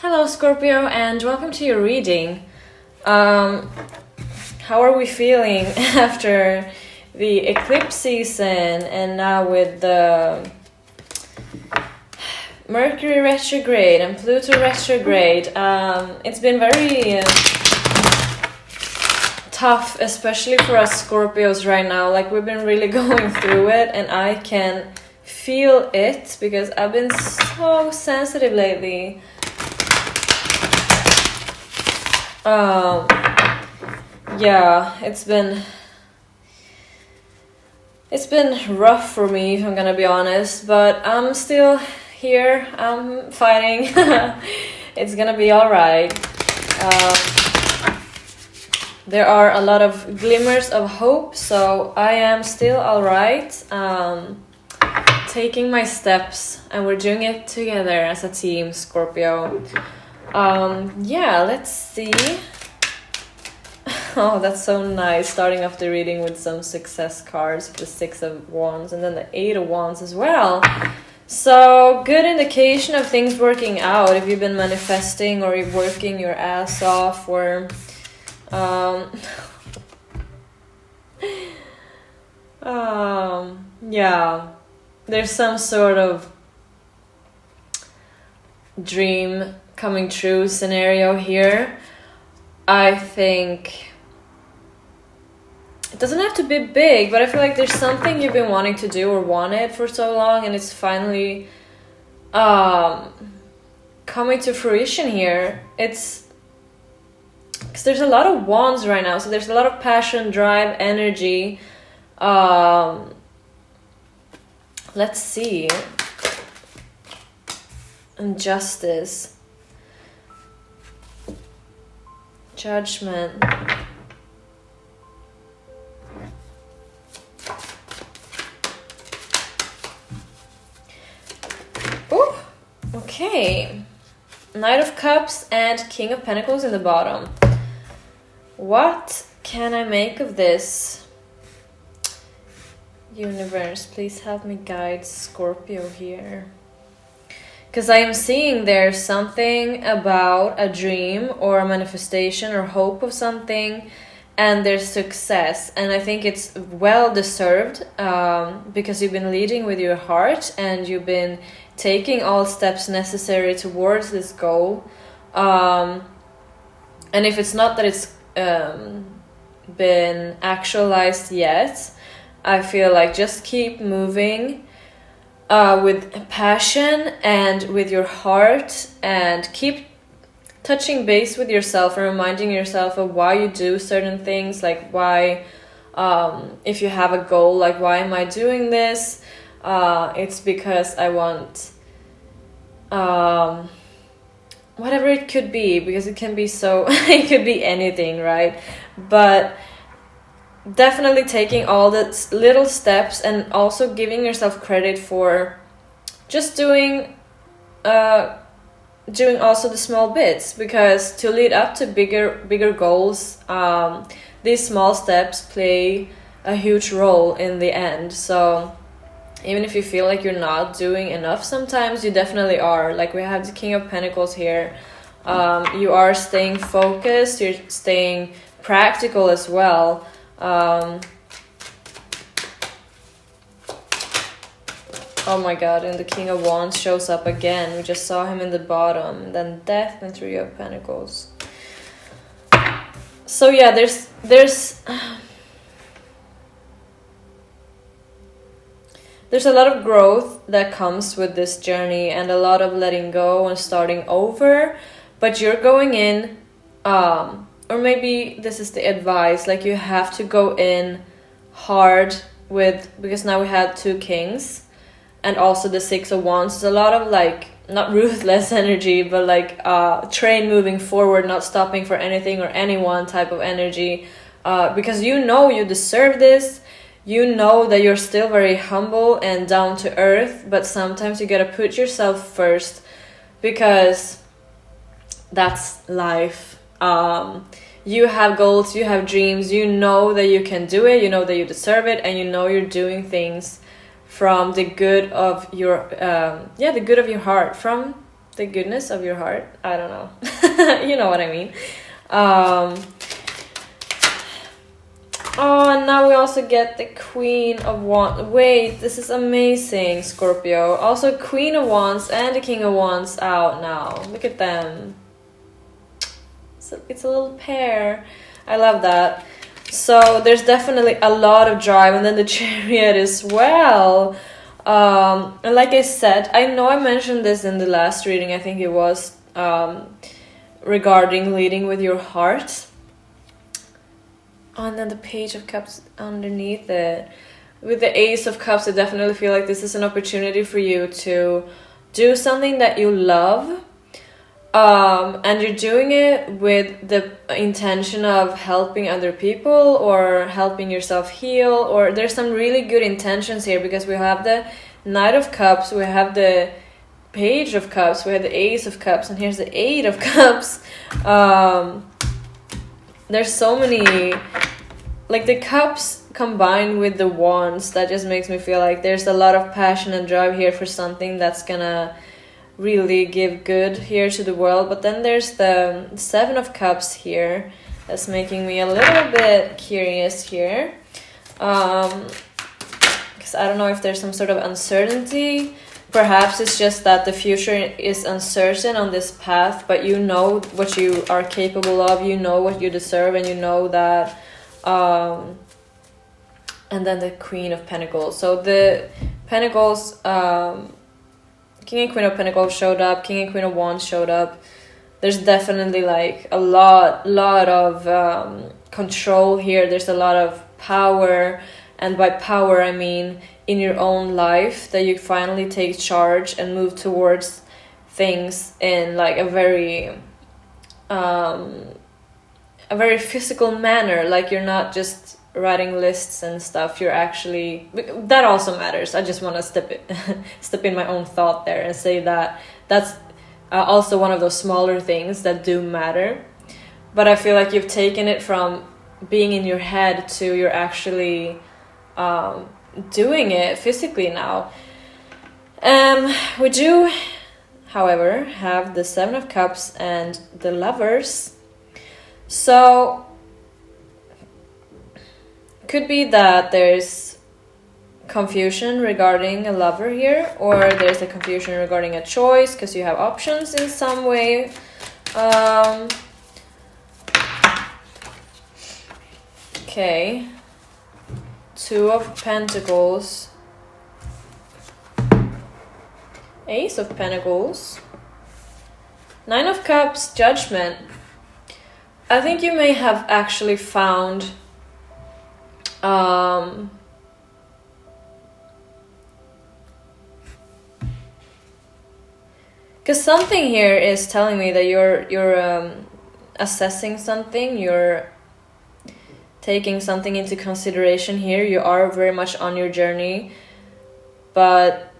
Hello Scorpio and welcome to your reading. How are we feeling after the eclipse season and now with the Mercury retrograde and Pluto retrograde? It's been very tough, especially for us Scorpios right now. Like, we've been really going through it and I can feel it because I've been so sensitive lately. Yeah, it's been rough for me, if I'm gonna be honest, but I'm still here. I'm fighting. It's gonna be all right. There are a lot of glimmers of hope, so I am still all right. Taking my steps, and we're doing it together as a team, Scorpio. Yeah, let's see. Oh, that's so nice, starting off the reading with some success cards, the 6 of Wands and then the 8 of Wands as well. So, good indication of things working out if you've been manifesting or you're working your ass off, or yeah, there's some sort of dream coming true scenario here. I think it doesn't have to be big, but I feel like there's something you've been wanting to do or wanted for so long, and it's finally coming to fruition here. It's because there's a lot of wands right now, so there's a lot of passion, drive, energy. Let's see. And justice. Judgment. Ooh, okay. Knight of Cups and King of Pentacles in the bottom. What can I make of this? Universe, please help me guide Scorpio here. Because I am seeing there's something about a dream or a manifestation or hope of something, and there's success. And I think it's well deserved because you've been leading with your heart and you've been taking all steps necessary towards this goal. And if it's not that it's been actualized yet, I feel like just keep moving. With passion and with your heart, and keep touching base with yourself and reminding yourself of why you do certain things, like why, if you have a goal, like why am I doing this? It's because I want, whatever it could be, because it can be so, it could be anything, right? But definitely taking all the little steps and also giving yourself credit for just doing also the small bits, because to lead up to bigger goals, these small steps play a huge role in the end. So even if you feel like you're not doing enough, sometimes you definitely are. Like, we have the King of Pentacles here. You are staying focused, you're staying practical as well. Oh my god, and the King of Wands shows up again. We just saw him in the bottom, then Death and 3 of Pentacles. So yeah, there's a lot of growth that comes with this journey, and a lot of letting go and starting over. But you're going in, or maybe this is the advice, like you have to go in hard with, because now we have 2 kings and also the 6 of Wands. It's a lot of, like, not ruthless energy, but like train moving forward, not stopping for anything or anyone type of energy, because you know you deserve this. You know that you're still very humble and down to earth, but sometimes you gotta put yourself first, because that's life. You have goals, you have dreams, you know that you can do it, you know that you deserve it, and you know you're doing things from the good of your the good of your heart, from the goodness of your heart. I don't know. You know what I mean. Oh, and now we also get the Queen of Wands. Wait, this is amazing, Scorpio. Also, Queen of Wands and the King of Wands out now. Look at them. So it's a little pair. I love that. So there's definitely a lot of drive, and then the Chariot as well. And like I said, I know I mentioned this in the last reading. I think it was regarding leading with your heart. And then the Page of Cups underneath it. With the Ace of Cups, I definitely feel like this is an opportunity for you to do something that you love. And you're doing it with the intention of helping other people or helping yourself heal. Or there's some really good intentions here, because we have the Knight of Cups, we have the Page of Cups, we have the Ace of Cups, and here's the Eight of Cups. There's so many, like the cups combined with the wands, that just makes me feel like there's a lot of passion and drive here for something that's gonna really give good here to the world. But then there's the Seven of Cups here, that's making me a little bit curious here. Because I don't know if there's some sort of uncertainty. Perhaps it's just that the future is uncertain on this path, but you know what you are capable of, you know what you deserve, and you know that. And then the Queen of Pentacles. So the Pentacles, King and Queen of Pentacles showed up, King and Queen of Wands showed up. There's definitely like a lot of control here. There's a lot of power, and by power I mean in your own life, that you finally take charge and move towards things in like a very physical manner. Like you're not just writing lists and stuff, you're actually, that also matters. I just want to step in my own thought there and say that that's also one of those smaller things that do matter. But I feel like you've taken it from being in your head to you're actually doing it physically now. We do, however, have the Seven of Cups and the Lovers. So could be that there's confusion regarding a lover here, or there's a confusion regarding a choice because you have options in some way. Okay. Two of Pentacles, Ace of Pentacles, Nine of Cups, Judgment. I think you may have actually found because something here is telling me that you're assessing something, you're taking something into consideration here. You are very much on your journey, but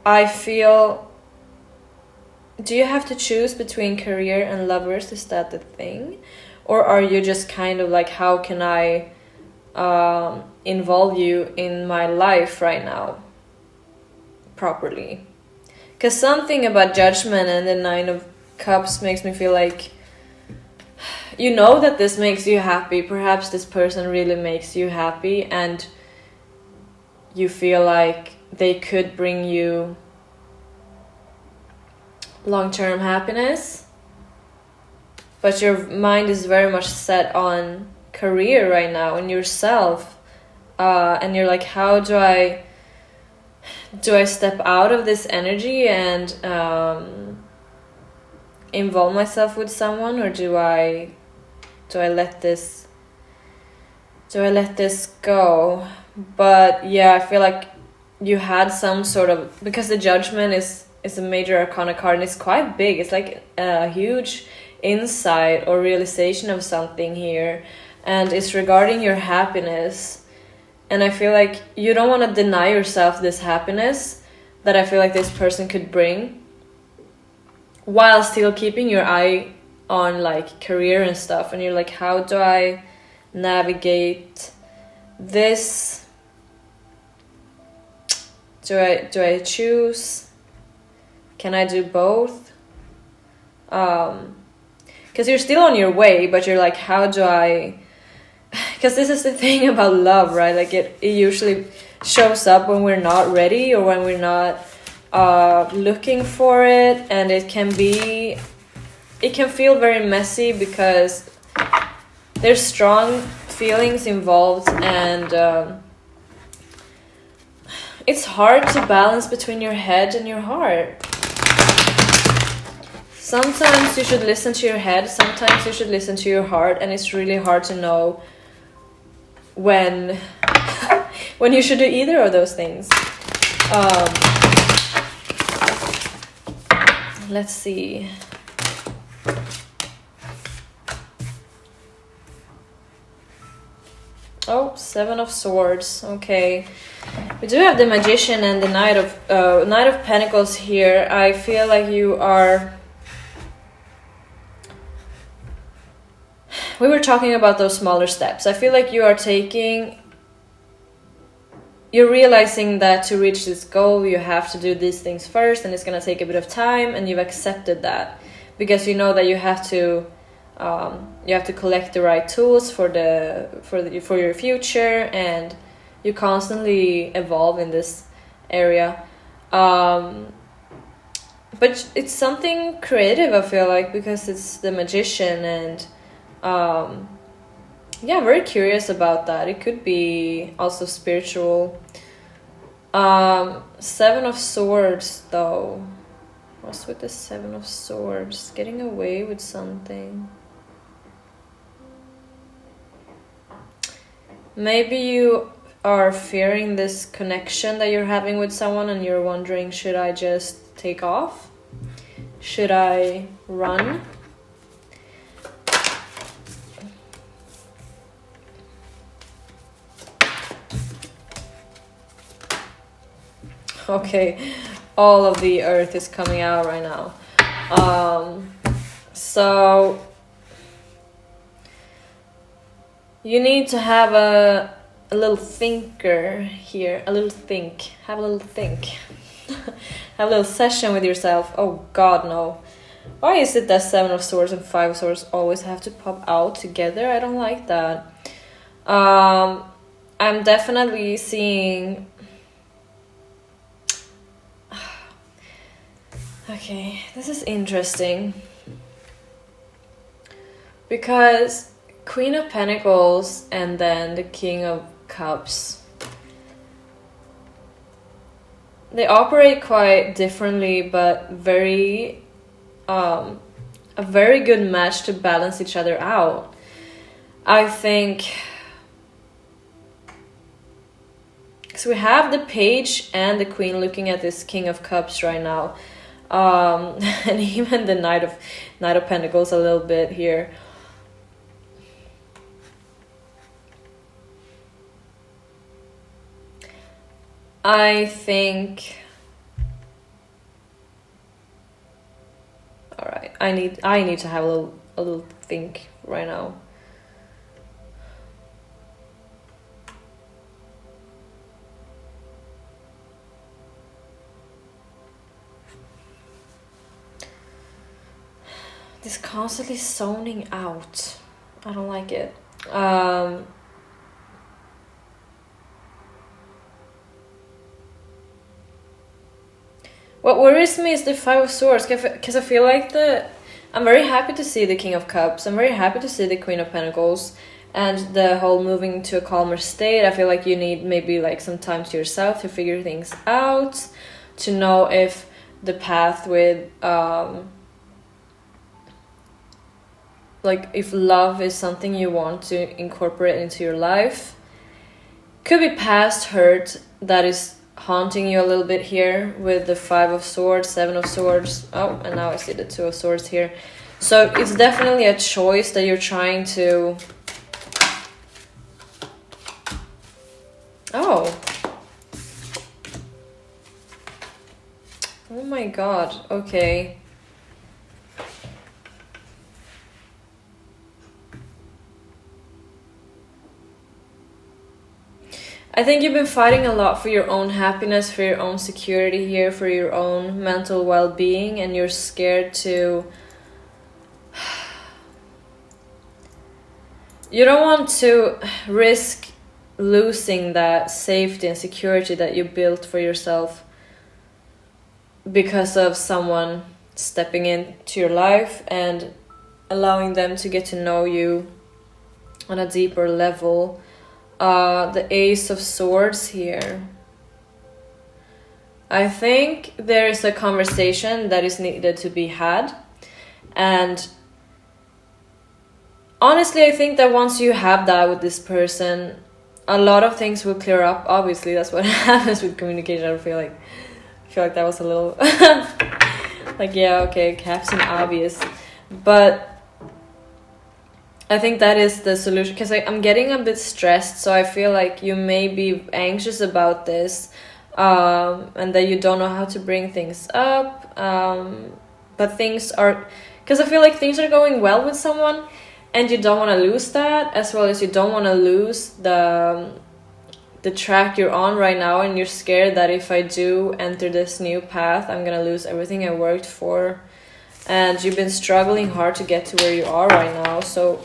I feel, do you have to choose between career and lovers? Is that the thing? Or are you just kind of like, how can I involve you in my life right now properly? Because something about Judgment and the Nine of Cups makes me feel like you know that this makes you happy. Perhaps this person really makes you happy, and you feel like they could bring you long-term happiness, but your mind is very much set on career right now and yourself, and you're like, how do I step out of this energy and involve myself with someone, or do I let this go? But yeah, I feel like you had some sort of, because the Judgment is a major arcana card, and it's quite big. It's like a huge insight or realization of something here, and it's regarding your happiness. And I feel like you don't want to deny yourself this happiness that I feel like this person could bring, while still keeping your eye on like career and stuff. And you're like, how do I navigate this Do I choose? Can I do both? Because you're still on your way, but you're like, how do I? Because this is the thing about love, right? Like it usually shows up when we're not ready or when we're not looking for it, and it can feel very messy because there's strong feelings involved, and it's hard to balance between your head and your heart. Sometimes you should listen to your head, sometimes you should listen to your heart, and it's really hard to know when when you should do either of those things. Let's see. Oh, 7 of Swords. Okay, we do have the Magician and the Knight of Pentacles here. I feel like you are. We were talking about those smaller steps. I feel like you're realizing that to reach this goal, you have to do these things first, and it's gonna take a bit of time, and you've accepted that because you know that you have to collect the right tools for your future, and you constantly evolve in this area. But it's something creative, I feel like, because it's the Magician, and yeah, I'm very curious about that. It could be also spiritual. 7 of Swords, though. What's with the 7 of Swords? Getting away with something. Maybe you are fearing this connection that you're having with someone, and you're wondering, should I just take off? Should I run? Okay, all of the earth is coming out right now. So you need to have a little thinker here, have a little think. Have a little session with yourself. Oh God, no. Why is it that 7 of Swords and 5 of Swords always have to pop out together? I don't like that. I'm definitely seeing... Okay, this is interesting. Because Queen of Pentacles and then the King of Cups, they operate quite differently, but a very good match to balance each other out. I think, so we have the Page and the Queen looking at this King of Cups right now, and even the Knight of Pentacles a little bit here. I think, all right, I need to have a little think right now. This constantly zoning out, I don't like it. What worries me is the 5 of Swords, because I feel like I'm very happy to see the King of Cups. I'm very happy to see the Queen of Pentacles, and the whole moving to a calmer state. I feel like you need maybe like some time to yourself to figure things out, to know if the path with like if love is something you want to incorporate into your life. Could be past hurt that is haunting you a little bit here with the 5 of Swords, 7 of Swords. Oh, and now I see the 2 of Swords here. So it's definitely a choice that you're trying to... Oh. Oh my God, okay. I think you've been fighting a lot for your own happiness, for your own security here, for your own mental well-being, and you're scared to... You don't want to risk losing that safety and security that you built for yourself because of someone stepping into your life and allowing them to get to know you on a deeper level. The Ace of Swords here. I think there is a conversation that is needed to be had, and honestly, I think that once you have that with this person, a lot of things will clear up. Obviously, that's what happens with communication. I feel like that was a little like, yeah, okay, Captain Obvious, but I think that is the solution, because I'm getting a bit stressed, so I feel like you may be anxious about this, and that you don't know how to bring things up, but things are, because I feel like things are going well with someone, and you don't want to lose that, as well as you don't want to lose the track you're on right now, and you're scared that if I do enter this new path, I'm gonna lose everything I worked for, and you've been struggling hard to get to where you are right now, so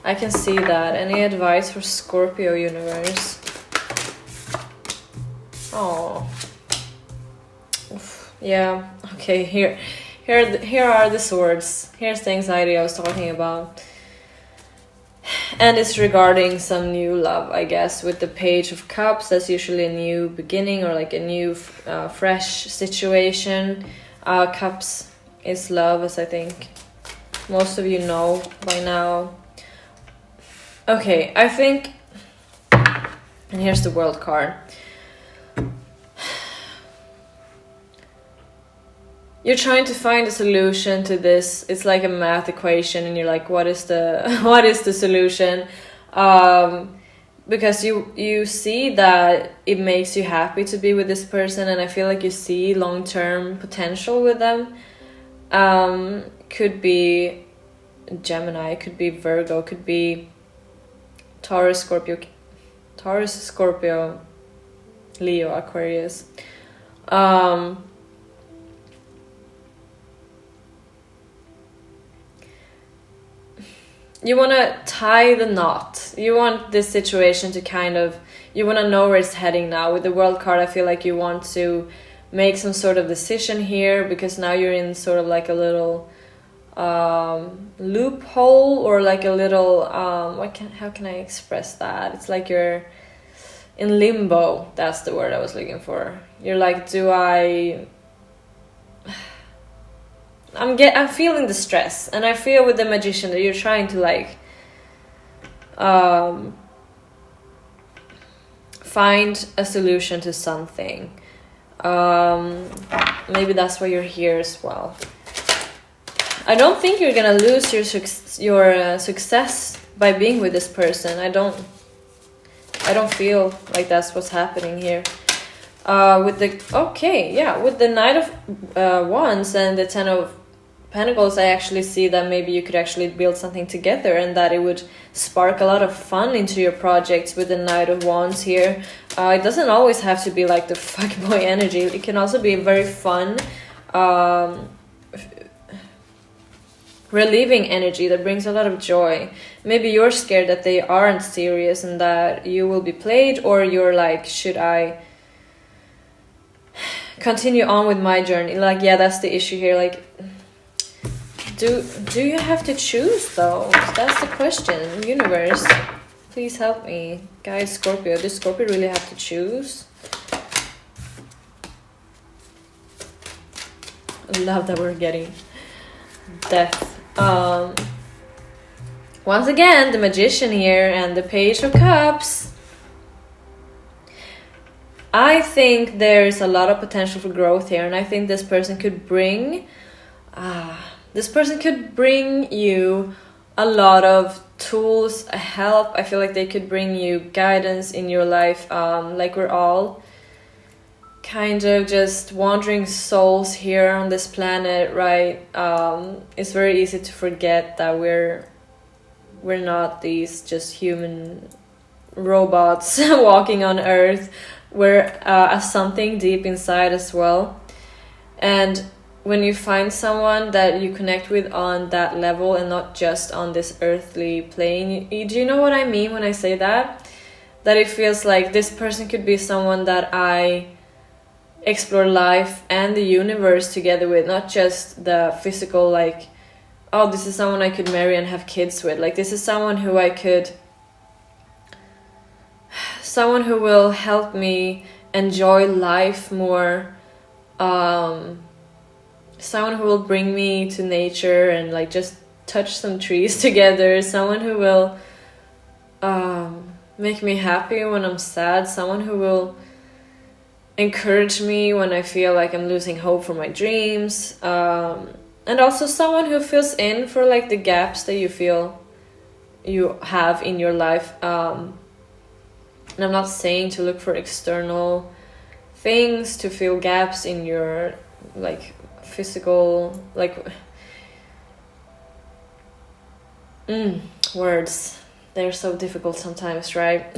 I can see that. Any advice for Scorpio universe? Oh, yeah. Okay, here are the swords. Here's the anxiety I was talking about, and it's regarding some new love, I guess. With the Page of Cups, that's usually a new beginning or like a new fresh situation. Cups is love, as I think most of you know by now. Okay, I think, and here's the World card. You're trying to find a solution to this. It's like a math equation, and you're like, what is the solution? Because you see that it makes you happy to be with this person, and I feel like you see long-term potential with them. Could be Gemini, could be Virgo, could be Taurus, Scorpio, Leo, Aquarius. You want to tie the knot. You want this situation to kind of... You want to know where it's heading now. With the World card, I feel like you want to make some sort of decision here, because now you're in sort of like a little loophole, or like a little... how can I express that? It's like you're in limbo. That's the word I was looking for. You're like, do I... I'm feeling the stress, and I feel with the Magician that you're trying to like find a solution to something. Maybe that's why you're here as well. I don't think you're gonna lose your success by being with this person. I don't feel like that's what's happening here. With the Knight of Wands and the Ten of Pentacles, I actually see that maybe you could actually build something together, and that it would spark a lot of fun into your projects with the Knight of Wands here. It doesn't always have to be like the fuckboy energy. It can also be very fun, relieving energy that brings a lot of joy. Maybe you're scared that they aren't serious and that you will be played, or you're like, should I continue on with my journey? Like, yeah, that's the issue here. Like, do you have to choose though? That's the question. Universe, please help me. Guys, Scorpio, does Scorpio really have to choose? I love that we're getting death. Once again, the Magician here and the Page of Cups. I think there's a lot of potential for growth here, and I think this person could bring you a lot of tools, help. I feel like they could bring you guidance in your life. Like, we're all kind of just wandering souls here on this planet, right? It's very easy to forget that we're we're not these just human robots walking on earth. We're something deep inside as well. And when you find someone that you connect with on that level and not just on this earthly plane, do you know what I mean when I say that? That it feels like this person could be someone that I explore life and the universe together with, not just the physical, like, oh, this is someone I could marry and have kids with. Like, this is someone who will help me enjoy life more, someone who will bring me to nature and like just touch some trees together, someone who will make me happy when I'm sad, someone who will encourage me when I feel like I'm losing hope for my dreams, and also someone who fills in for like the gaps that you feel you have in your life. And I'm not saying to look for external things to fill gaps in your like physical, like words, they're so difficult sometimes, right?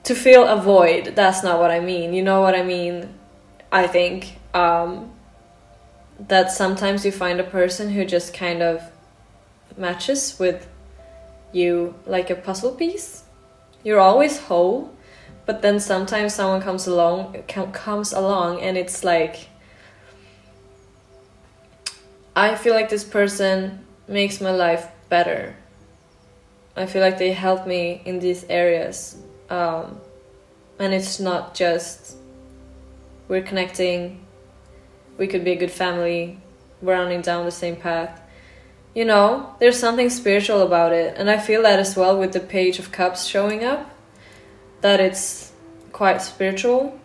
To fill a void, that's not what I mean. You know what I mean? I think that sometimes you find a person who just kind of matches with you like a puzzle piece. You're always whole, but then sometimes someone comes along and it's like, I feel like this person makes my life better. I feel like they help me in these areas. And it's not just we're connecting, we could be a good family, we're running down the same path. You know, there's something spiritual about it. And I feel that as well with the Page of Cups showing up, that it's quite spiritual.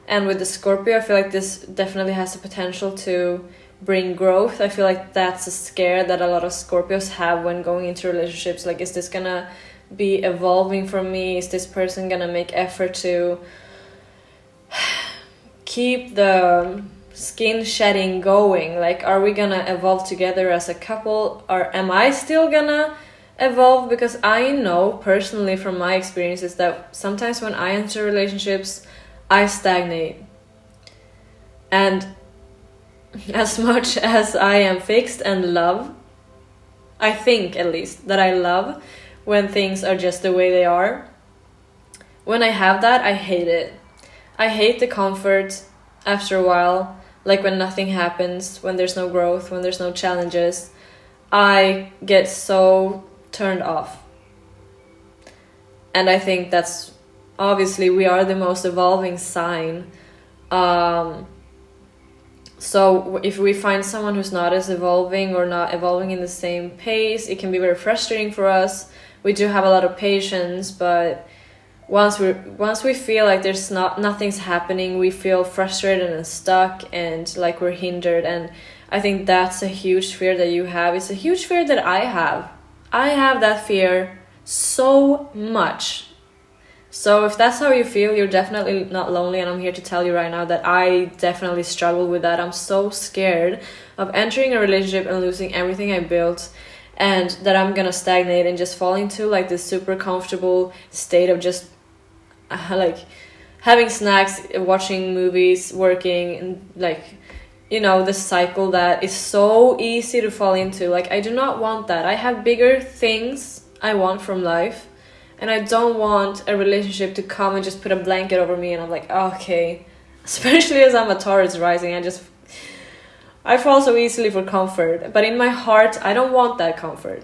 And with the Scorpio, I feel like this definitely has the potential to bring growth. I feel like that's a scare that a lot of Scorpios have when going into relationships. Like, is this gonna be evolving for me? Is this person gonna make effort to keep the skin shedding going? Like, are we gonna evolve together as a couple, or am I still gonna evolve? Because I know personally from my experiences that sometimes when I enter relationships, I stagnate. And as much as I am fixed and love, I think at least that I love when things are just the way they are. When I have that, I hate it. I hate the comfort after a while, like when nothing happens, when there's no growth, when there's no challenges. I get so turned off. And I think that's obviously we are the most evolving sign. So if we find someone who's not as evolving or not evolving in the same pace, it can be very frustrating for us. We do have a lot of patience, but once we feel like there's nothing's happening, we feel frustrated and stuck and like we're hindered. And I think that's a huge fear that you have. It's a huge fear that I have. I have that fear so much. So if that's how you feel, you're definitely not lonely, and I'm here to tell you right now that I definitely struggle with that. I'm so scared of entering a relationship and losing everything I built, and that I'm gonna stagnate and just fall into like this super comfortable state of just like having snacks, watching movies, working, and like, you know, the cycle that is so easy to fall into. Like, I do not want that. I have bigger things I want from life. And I don't want a relationship to come and just put a blanket over me and I'm like, okay. Especially as I'm a Taurus rising, I fall so easily for comfort. But in my heart, I don't want that comfort.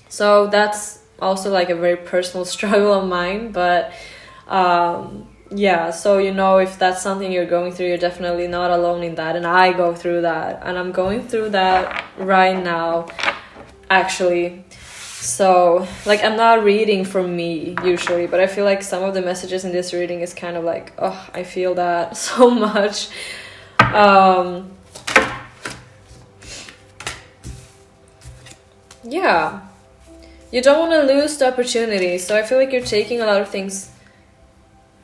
So that's also like a very personal struggle of mine. But yeah, so you know, if that's something you're going through, you're definitely not alone in that. And I go through that. And I'm going through that right now, actually. So, like, I'm not reading from me usually, but I feel like some of the messages in this reading is kind of like, oh, I feel that so much. Yeah, you don't want to lose the opportunity. So I feel like you're taking a lot of things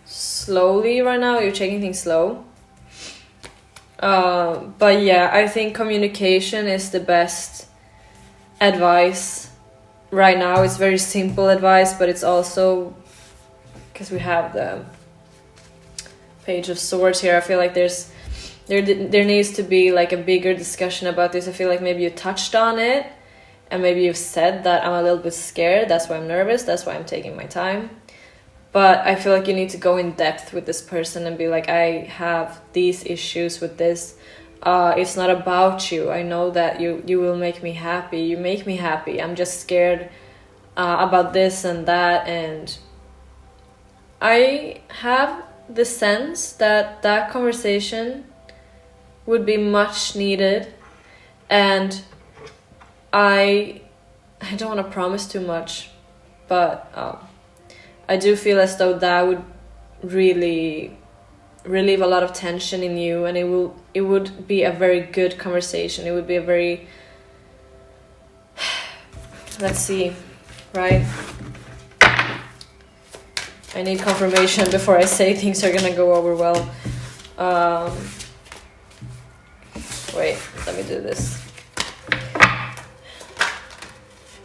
slowly right now. You're taking things slow. But yeah, I think communication is the best advice right now it's very simple advice, but it's also because we have the Page of Swords here. I feel like there needs to be like a bigger discussion about this. I feel like maybe you touched on it, and maybe you've said that I'm a little bit scared, that's why I'm nervous, that's why I'm taking my time. But I feel like you need to go in depth with this person and be like, I have these issues with this. It's not about you. I know that you will make me happy. You make me happy. I'm just scared about this and that. And I have the sense that that conversation would be much needed. And I don't want to promise too much, but I do feel as though that would really relieve a lot of tension in you, and it would be a very good conversation. It would be a very, let's see, right? I need confirmation before I say things are gonna go over well. Wait, let me do this.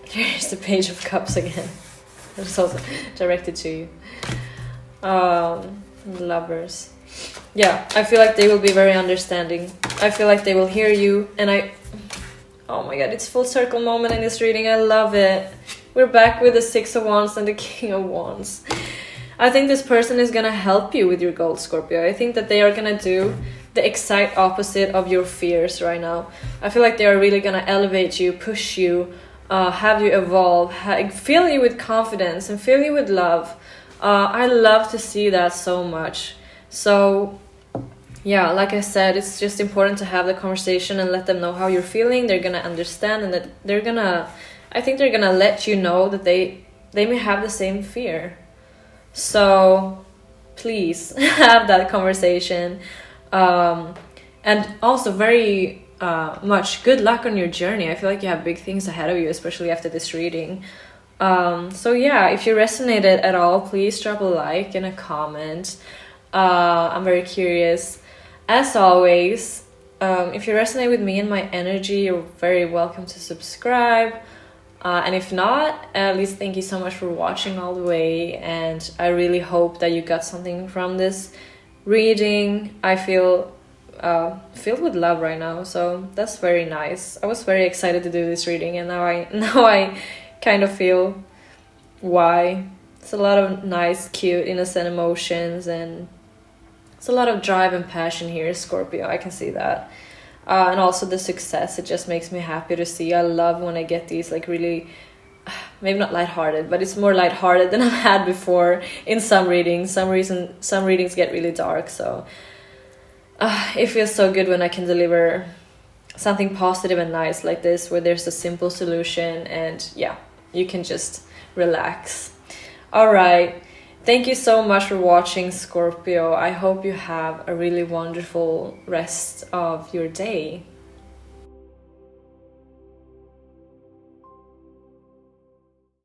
Here's the Page of Cups again. It's also directed to you. Lovers. Yeah, I feel like they will be very understanding. I feel like they will hear you, and oh my god, it's full circle moment in this reading. I love it. We're back with the Six of Wands and the King of Wands. I think this person is gonna help you with your goals, Scorpio. I think that they are gonna do the exact opposite of your fears right now. I feel like they are really gonna elevate you, push you, have you evolve, fill you with confidence and fill you with love. I love to see that so much. So yeah, like I said, it's just important to have the conversation and let them know how you're feeling. They're gonna understand, and that I think they're gonna let you know that they may have the same fear. So please have that conversation, and also very much good luck on your journey. I feel like you have big things ahead of you, especially after this reading. So yeah, if you resonated at all, please drop a like and a comment. I'm very curious. As always, if you resonate with me and my energy, you're very welcome to subscribe. And if not, at least thank you so much for watching all the way. And I really hope that you got something from this reading. I feel filled with love right now, so that's very nice. I was very excited to do this reading, and now I kind of feel why. It's a lot of nice, cute, innocent emotions, and it's a lot of drive and passion here, Scorpio. I can see that. And also the success, it just makes me happy to see. I love when I get these like really, maybe not lighthearted, but it's more lighthearted than I've had before in some readings. Some readings get really dark, so it feels so good when I can deliver something positive and nice like this, where there's a simple solution and yeah, you can just relax. All right. Thank you so much for watching, Scorpio. I hope you have a really wonderful rest of your day.